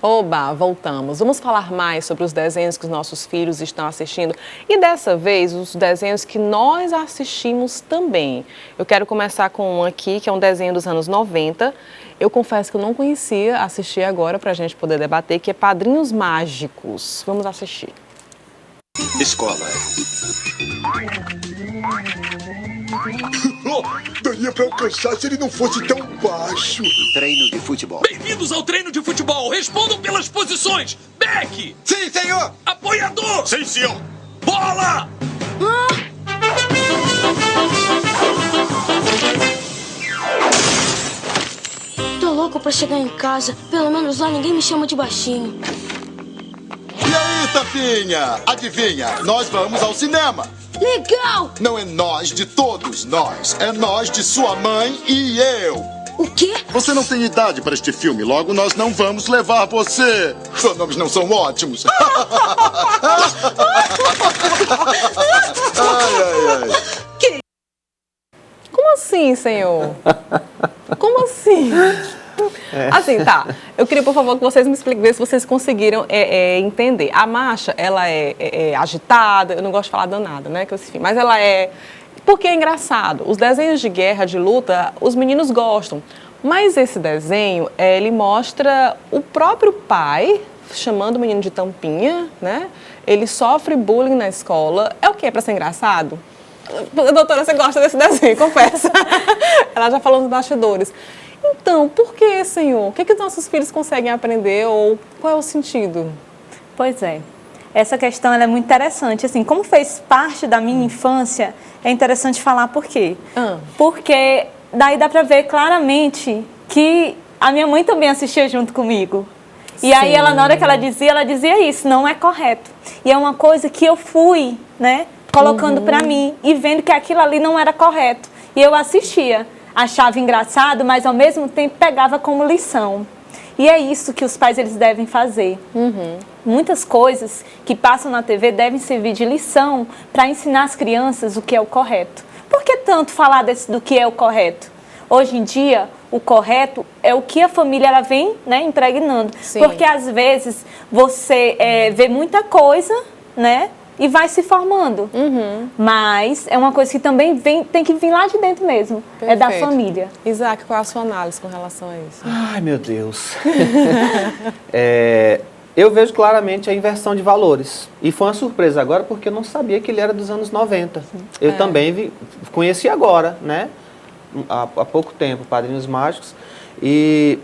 Oba, voltamos. Vamos falar mais sobre os desenhos que os nossos filhos estão assistindo e dessa vez os desenhos que nós assistimos também. Eu quero começar com um aqui, que é um desenho dos anos 90. Eu confesso que eu não conhecia, assisti agora para a gente poder debater, que é Padrinhos Mágicos. Vamos assistir. Escola. Daria pra alcançar se ele não fosse tão baixo. Treino de futebol. Bem-vindos ao treino de futebol. Respondam pelas posições. Back. Sim, senhor. Apoiador. Sim, senhor. Bola. Tô louco pra chegar em casa. Pelo menos lá ninguém me chama de baixinho. E aí, Tampinha? Adivinha? Nós vamos ao cinema. Legal! Não é nós de todos nós. É nós de sua mãe e eu. O quê? Você não tem idade para este filme, logo nós não vamos levar você. Seus nomes não são ótimos. Ai. Como assim, senhor? Como assim? Assim, tá. Eu queria, por favor, que vocês me expliquem, ver se vocês conseguiram entender. A Masha, ela é agitada, eu não gosto de falar danada, né? Mas ela é... Porque é engraçado. Os desenhos de guerra, de luta, os meninos gostam. Mas esse desenho, ele mostra o próprio pai chamando o menino de Tampinha, né? Ele sofre bullying na escola. É o quê? Pra ser engraçado? Doutora, você gosta desse desenho, confessa. Ela já falou nos bastidores. Então, por que, senhor? O que os nossos filhos conseguem aprender ou qual é o sentido? Pois é. Essa questão ela é muito interessante. Assim, como fez parte da minha infância, é interessante falar por quê. Porque daí dá para ver claramente que a minha mãe também assistia junto comigo. E aí, ela, na hora que ela dizia isso, não é correto. E é uma coisa que eu fui, né, colocando para mim e vendo que aquilo ali não era correto. E eu assistia. Achava engraçado, mas ao mesmo tempo pegava como lição. E é isso que os pais eles devem fazer. Muitas coisas que passam na TV devem servir de lição para ensinar as crianças o que é o correto. Por que tanto falar do que é o correto? Hoje em dia, o correto é o que a família ela vem, né, impregnando. Sim. Porque às vezes você vê muita coisa, né? E vai se formando. Mas é uma coisa que também tem que vir lá de dentro mesmo. Perfeito. É da família. Isaac, qual é a sua análise com relação a isso? Ai, meu Deus. Eu vejo claramente a inversão de valores. E foi uma surpresa agora porque eu não sabia que ele era dos anos 90. Eu também conheci agora, né? Há pouco tempo, Padrinhos Mágicos. E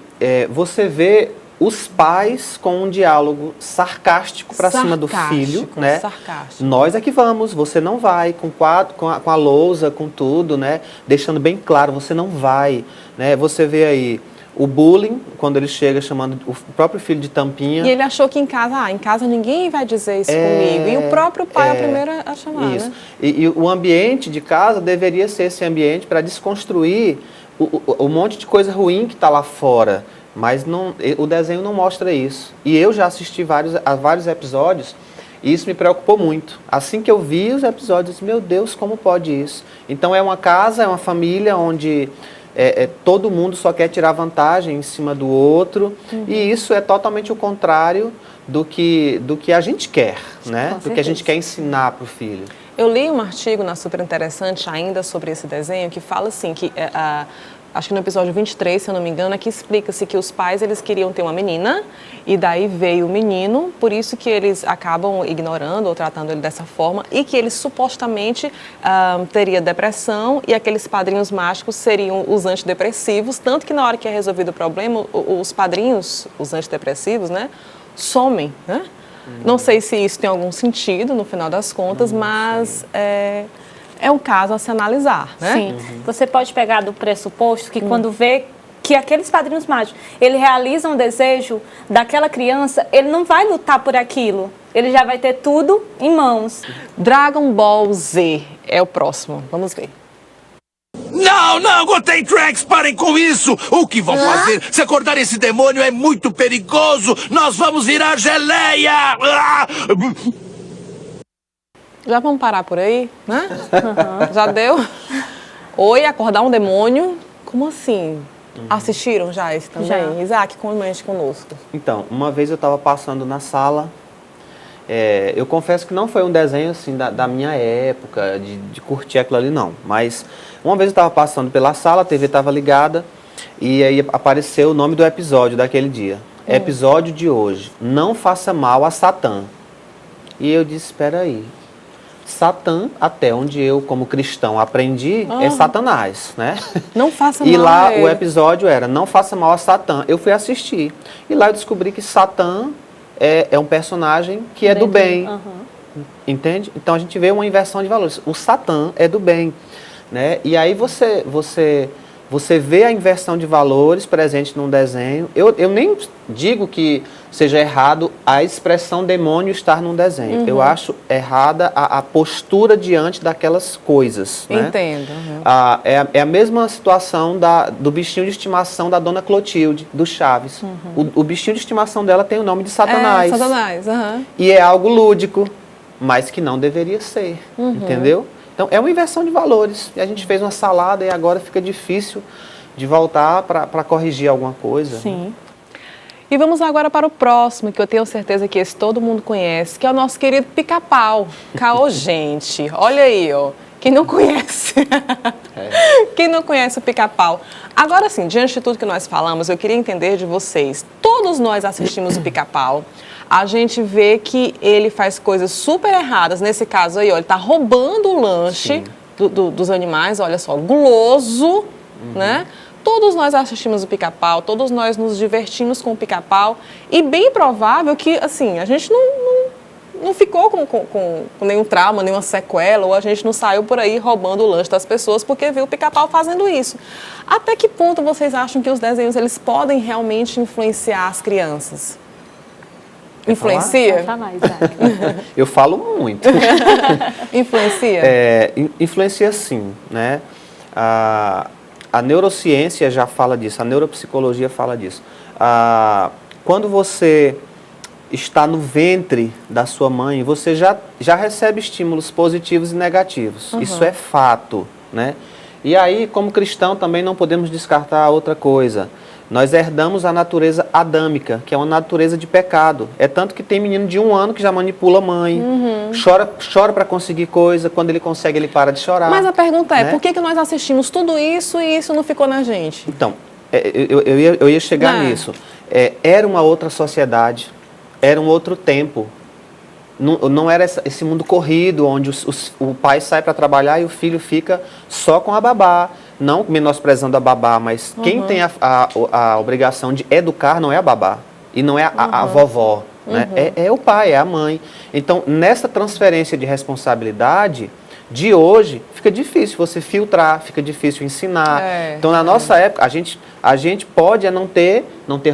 você vê os pais com um diálogo sarcástico para cima do filho, né? Sarcástico. Nós é que vamos, você não vai, com a lousa, com tudo, né? Deixando bem claro, você não vai, né? Você vê aí o bullying, quando ele chega chamando o próprio filho de Tampinha. E ele achou que em casa ninguém vai dizer isso comigo. E o próprio pai é o primeiro a chamar, isso. né? E o ambiente de casa deveria ser esse ambiente para desconstruir o monte de coisa ruim que está lá fora. Mas o desenho não mostra isso. E eu já assisti a vários episódios e isso me preocupou muito. Assim que eu vi os episódios, meu Deus, como pode isso? Então é uma casa, é uma família onde todo mundo só quer tirar vantagem em cima do outro. E isso é totalmente o contrário do que a gente quer, né? Do que a gente quer ensinar para o filho. Eu li um artigo na Super Interessante ainda sobre esse desenho que fala assim que... acho que no episódio 23, se eu não me engano, que explica-se que os pais eles queriam ter uma menina e daí veio o menino, por isso que eles acabam ignorando ou tratando ele dessa forma e que ele supostamente teria depressão e aqueles padrinhos mágicos seriam os antidepressivos, tanto que na hora que é resolvido o problema, os padrinhos, os antidepressivos, né, somem, né? Não sei se isso tem algum sentido no final das contas, mas... É um caso a se analisar, né? Sim. Você pode pegar do pressuposto que quando vê que aqueles padrinhos mágicos, ele realiza um desejo daquela criança, ele não vai lutar por aquilo. Ele já vai ter tudo em mãos. Dragon Ball Z é o próximo. Vamos ver. Não, Goten Trunks, parem com isso! O que vão fazer? Se acordar esse demônio é muito perigoso! Nós vamos virar geleia! Já vamos parar por aí, né? Já deu? Oi, acordar um demônio? Como assim? Assistiram já esse também? Já. Isaac, comente conosco. Então, uma vez eu estava passando na sala, eu confesso que não foi um desenho assim da minha época, de curtir aquilo ali, não. Mas uma vez eu estava passando pela sala, a TV estava ligada, e aí apareceu o nome do episódio daquele dia. Episódio de hoje, Não Faça Mal a Satã. E eu disse, espera aí. Satã, até onde eu, como cristão, aprendi, é Satanás, né? Não faça E mal lá a ele. o episódio era Não Faça Mal a Satã. Eu fui assistir. E lá eu descobri que Satã é um personagem que é do bem. Entende? Então a gente vê uma inversão de valores. O Satã é do bem, né? E aí você vê a inversão de valores presente num desenho. Eu nem digo que seja errado a expressão demônio estar num desenho. Eu acho errada a postura diante daquelas coisas. Né? Entendo. É a mesma situação do bichinho de estimação da Dona Clotilde, do Chaves. O bichinho de estimação dela tem o nome de Satanás. Satanás, E é algo lúdico, mas que não deveria ser. Entendeu? Então, é uma inversão de valores. E a gente fez uma salada e agora fica difícil de voltar para corrigir alguma coisa. Sim. E vamos agora para o próximo, que eu tenho certeza que esse todo mundo conhece, que é o nosso querido Pica-Pau. Caô, gente. Olha aí, ó. Quem não conhece? Quem não conhece o Pica-Pau? Agora sim, diante de tudo que nós falamos, eu queria entender de vocês. Todos nós assistimos o Pica-Pau. A gente vê que ele faz coisas super erradas. Nesse caso aí, ó, ele tá roubando o lanche dos animais, olha só, guloso, né? Todos nós assistimos o Pica-Pau, todos nós nos divertimos com o Pica-Pau. E bem provável que, assim, a gente não ficou com nenhum trauma, nenhuma sequela, ou a gente não saiu por aí roubando o lanche das pessoas porque viu o Pica-Pau fazendo isso. Até que ponto vocês acham que os desenhos eles podem realmente influenciar as crianças? Influencia? Vai falar, Isaac. Eu falo muito. Influencia? Influencia sim, né? A neurociência já fala disso, a neuropsicologia fala disso. Quando você está no ventre da sua mãe, você já recebe estímulos positivos e negativos. Isso é fato, né? E aí, como cristão, também não podemos descartar outra coisa. Nós herdamos a natureza adâmica, que é uma natureza de pecado. É tanto que tem menino de 1 ano que já manipula a mãe, chora para conseguir coisa, quando ele consegue ele para de chorar. Mas a pergunta é, né? por que nós assistimos tudo isso e isso não ficou na gente? Então, eu ia chegar nisso. Era uma outra sociedade, era um outro tempo. Não era esse mundo corrido, onde o pai sai para trabalhar e o filho fica só com a babá. Não menosprezando a babá, mas quem tem a obrigação de educar não é a babá. E não é a vovó. Né? É o pai, é a mãe. Então, nessa transferência de responsabilidade de hoje, fica difícil você filtrar, fica difícil ensinar. Então, na nossa época, a gente pode não ter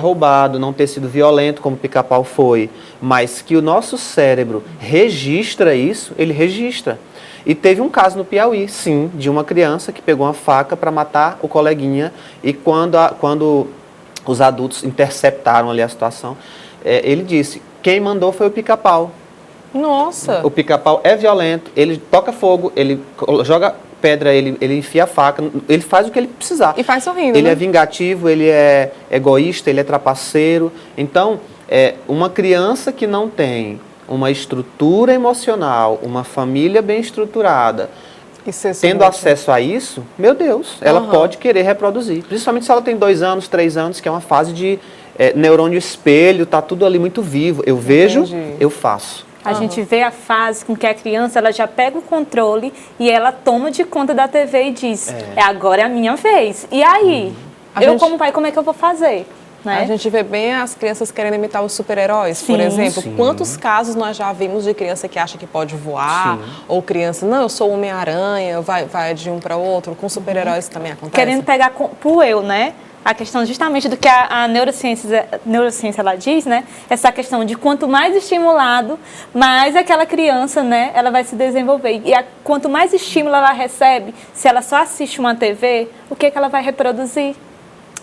roubado, não ter sido violento como o Pica-Pau foi, mas que o nosso cérebro registra isso, ele registra. E teve um caso no Piauí, sim, de uma criança que pegou uma faca para matar o coleguinha e quando os adultos interceptaram ali a situação, ele disse, quem mandou foi o Pica-Pau. Nossa! O Pica-Pau é violento, ele toca fogo, ele joga pedra, ele enfia a faca, ele faz o que ele precisar. E faz sorrindo, Ele né? é vingativo, ele é egoísta, ele é trapaceiro. Então, uma criança que não tem uma estrutura emocional, uma família bem estruturada, tendo acesso a isso, meu Deus, ela pode querer reproduzir. Principalmente se ela tem 2 anos, 3 anos, que é uma fase de neurônio espelho, tá tudo ali muito vivo. Eu vejo, eu faço. A gente vê a fase com que a criança ela já pega o controle e ela toma de conta da TV e diz, agora é a minha vez. E aí? Como pai, como é que eu vou fazer? Né? A gente vê bem as crianças querendo imitar os super-heróis, por exemplo. Sim. Quantos casos nós já vimos de criança que acha que pode voar? Ou criança, não, eu sou Homem-Aranha, vai de um para outro. Com super-heróis também acontece. Querendo pegar pro eu, né? A questão justamente do que a neurociência ela diz, né? Essa questão de quanto mais estimulado, mais aquela criança, né? Ela vai se desenvolver. E quanto mais estímulo ela recebe, se ela só assiste uma TV, o que ela vai reproduzir?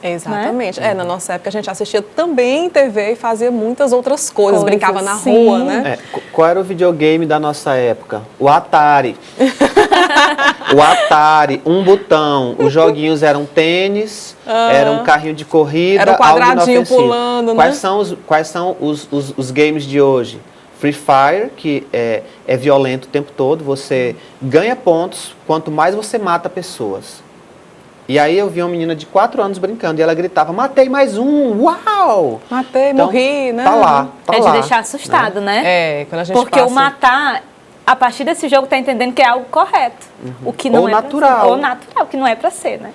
Exatamente. Na nossa época a gente assistia também TV e fazia muitas outras coisas. Brincava na rua, né? Qual era o videogame da nossa época? O Atari. O Atari, um botão. Os joguinhos eram tênis, era um carrinho de corrida, era um quadradinho algo inofensivo. pulando, né? Quais são os games de hoje? Free Fire, que é violento o tempo todo, você ganha pontos quanto mais você mata pessoas. E aí eu vi uma menina de 4 anos brincando e ela gritava, matei mais um, uau! Matei, Então, morri, né? Tá lá, tá É lá. de deixar assustado, né? É, quando a gente Porque passa... o matar, a partir desse jogo, tá entendendo que é algo correto. O que não Ou é natural. Pra ser. Ou natural, que não é pra ser, né?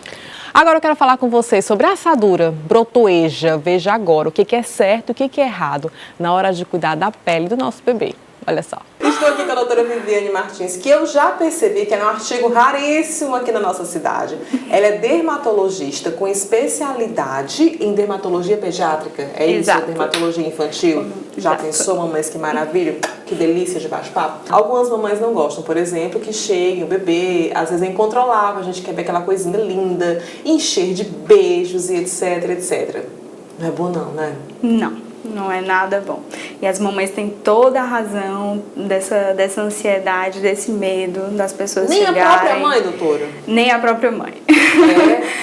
Agora eu quero falar com vocês sobre a assadura brotoeja. Veja agora o que é certo e o que é errado na hora de cuidar da pele do nosso bebê. Olha só. Estou aqui com a doutora Viviane Martins, que eu já percebi que é um artigo raríssimo aqui na nossa cidade. Ela é dermatologista com especialidade em dermatologia pediátrica. É Exato. isso, dermatologia infantil? Já Exato. pensou, mamães, que maravilha? Que delícia de bate-papo. Algumas mamães não gostam, por exemplo, que chegue o bebê, às vezes é incontrolável, a gente quer ver aquela coisinha linda, encher de beijos e etc, etc. Não é bom não, né? Não é nada bom. E as mamães têm toda a razão dessa ansiedade, desse medo das pessoas Nem chegarem. a própria mãe, doutora? Nem a própria mãe.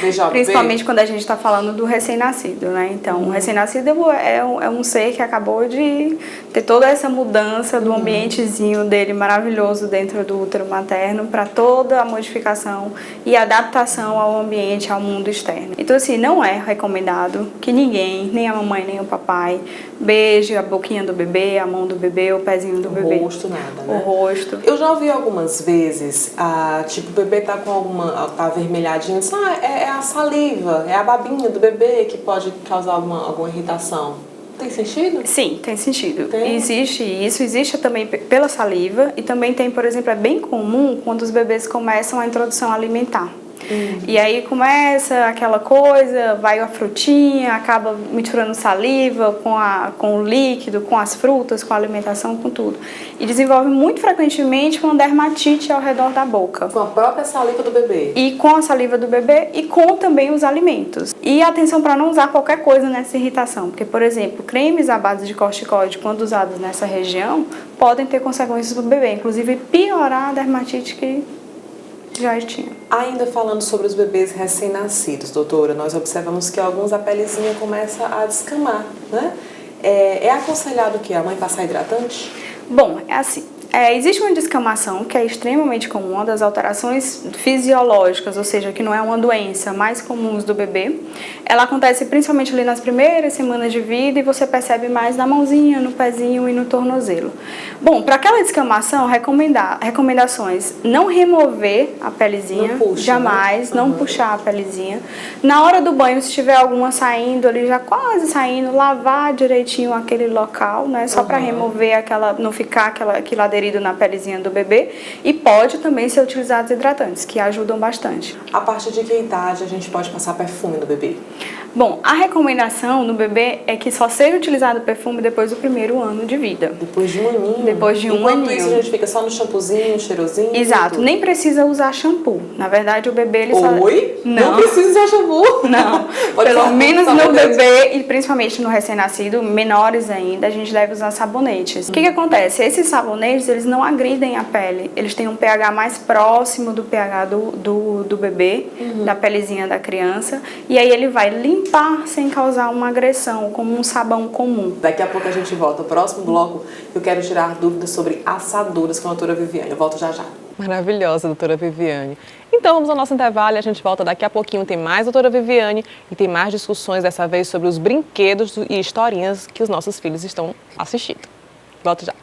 Beijar o bebê? Principalmente quando a gente está falando do recém-nascido, né? Então, o recém-nascido é um ser que acabou de ter toda essa mudança do ambientezinho dele maravilhoso dentro do útero materno para toda a modificação e adaptação ao ambiente, ao mundo externo. Então, assim, não é recomendado que ninguém, nem a mamãe, nem o papai, beije a boquinha do bebê, a mão do bebê, o pezinho do bebê. O rosto nada, né? O rosto. Eu já ouvi algumas vezes, tipo, o bebê tá com tá avermelhadinho, diz, é a saliva, é a babinha do bebê que pode causar alguma irritação. Tem sentido? Sim, tem sentido. Tem? Existe também pela saliva e também tem, por exemplo, é bem comum quando os bebês começam a introdução alimentar. E aí começa aquela coisa, vai a frutinha, acaba misturando saliva com o líquido, com as frutas, com a alimentação, com tudo. E desenvolve muito frequentemente uma dermatite ao redor da boca. Com a própria saliva do bebê. E com a saliva do bebê e com também os alimentos. E atenção para não usar qualquer coisa nessa irritação, porque, por exemplo, cremes à base de corticoide, quando usados nessa região, podem ter consequências para o bebê, inclusive piorar a dermatite que já tinha. Ainda falando sobre os bebês recém-nascidos, doutora, nós observamos que alguns a pelezinha começa a descamar, né? É aconselhado que a mãe passar hidratante? Bom, é assim. Existe uma descamação que é extremamente comum, uma das alterações fisiológicas, ou seja, que não é uma doença, mais comuns do bebê. Ela acontece principalmente ali nas primeiras semanas de vida e você percebe mais na mãozinha, no pezinho e no tornozelo. Bom, para aquela descamação, recomendações: não remover a pelezinha, não puxa, jamais, né? não puxar a pelezinha. Na hora do banho, se tiver alguma saindo ali, já quase saindo, lavar direitinho aquele local, né, só para remover não ficar aquilo aderido na pelezinha do bebê, e pode também ser utilizados hidratantes, que ajudam bastante. A partir de que idade a gente pode passar perfume no bebê? Bom, a recomendação no bebê é que só seja utilizado perfume depois do primeiro ano de vida. Depois de um aninho? Depois de um Enquanto aninho. isso, a gente fica só no shampoozinho, cheirosinho? Exato, nem precisa usar shampoo. Na verdade, o bebê ele só... Oi? Não precisa usar shampoo? Não, pelo menos no bebê e principalmente no recém-nascido, menores ainda, a gente deve usar sabonetes. O que acontece? Esses sabonetes, eles não agridem a pele, eles têm um pH mais próximo do pH do bebê, da pelezinha da criança, e aí ele vai limpar sem causar uma agressão, como um sabão comum. Daqui a pouco a gente volta. No próximo bloco, eu quero tirar dúvidas sobre assaduras com a doutora Viviane. Eu volto já já. Maravilhosa, doutora Viviane. Então vamos ao nosso intervalo e a gente volta daqui a pouquinho. Tem mais doutora Viviane e tem mais discussões, dessa vez sobre os brinquedos e historinhas que os nossos filhos estão assistindo. Volto já.